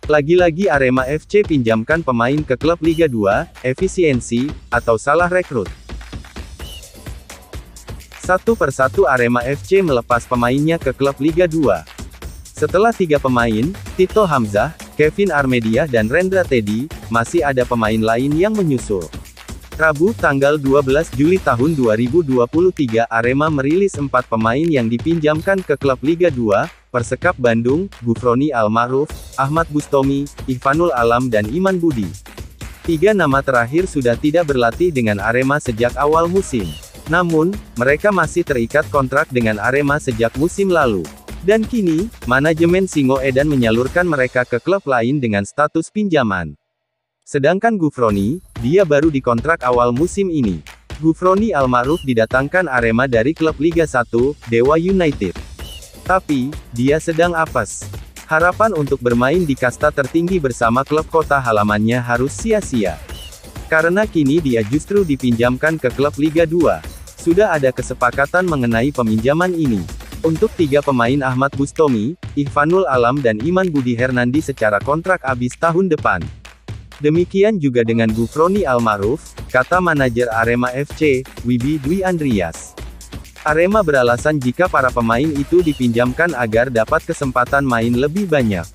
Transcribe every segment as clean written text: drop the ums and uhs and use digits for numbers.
Lagi-lagi Arema FC pinjamkan pemain ke klub Liga 2, efisiensi, atau salah rekrut. Satu persatu Arema FC melepas pemainnya ke klub Liga 2. Setelah 3 pemain, Tito Hamzah, Kevin Armedia dan Rendra Teddy, masih ada pemain lain yang menyusul. Rabu, tanggal 12 Juli tahun 2023 Arema merilis 4 pemain yang dipinjamkan ke klub Liga 2, Persekap Bandung, Gufroni Al-Ma'ruf, Ahmad Bustomi, Ihvanul Alam dan Iman Budi. 3 nama terakhir sudah tidak berlatih dengan Arema sejak awal musim. Namun, mereka masih terikat kontrak dengan Arema sejak musim lalu. Dan kini, manajemen Singoedan menyalurkan mereka ke klub lain dengan status pinjaman. Sedangkan Gufroni, dia baru dikontrak awal musim ini. Gufroni Al-Ma'ruf didatangkan Arema dari klub Liga 1, Dewa United. Tapi, dia sedang apes. Harapan untuk bermain di kasta tertinggi bersama klub kota halamannya harus sia-sia. Karena kini dia justru dipinjamkan ke klub Liga 2. Sudah ada kesepakatan mengenai peminjaman ini. Untuk 3 pemain Ahmad Bustomi, Ihvanul Alam dan Iman Budi Hernandi secara kontrak habis tahun depan. Demikian juga dengan Gufroni Al-Ma'ruf, kata manajer Arema FC, Wibi Dwi Andrias. Arema beralasan jika para pemain itu dipinjamkan agar dapat kesempatan main lebih banyak.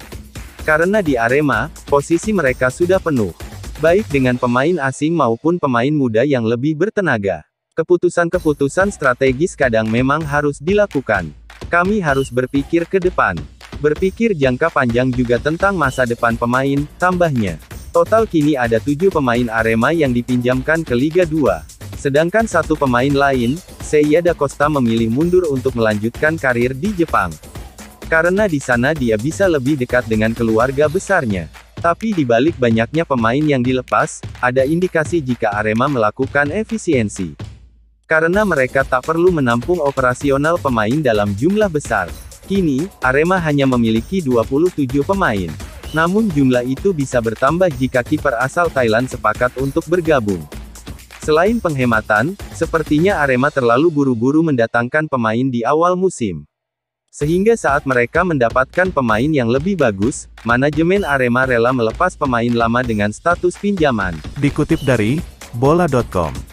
Karena di Arema, posisi mereka sudah penuh. Baik dengan pemain asing maupun pemain muda yang lebih bertenaga. Keputusan-keputusan strategis kadang memang harus dilakukan. Kami harus berpikir ke depan. Berpikir jangka panjang juga tentang masa depan pemain, tambahnya. Total kini ada 7 pemain Arema yang dipinjamkan ke Liga 2. Sedangkan 1 pemain lain, Seiya Da Costa memilih mundur untuk melanjutkan karir di Jepang. Karena di sana dia bisa lebih dekat dengan keluarga besarnya. Tapi di balik banyaknya pemain yang dilepas, ada indikasi jika Arema melakukan efisiensi. Karena mereka tak perlu menampung operasional pemain dalam jumlah besar. Kini, Arema hanya memiliki 27 pemain. Namun jumlah itu bisa bertambah jika kiper asal Thailand sepakat untuk bergabung. Selain penghematan, sepertinya Arema terlalu buru-buru mendatangkan pemain di awal musim. Sehingga saat mereka mendapatkan pemain yang lebih bagus, manajemen Arema rela melepas pemain lama dengan status pinjaman. Dikutip dari bola.com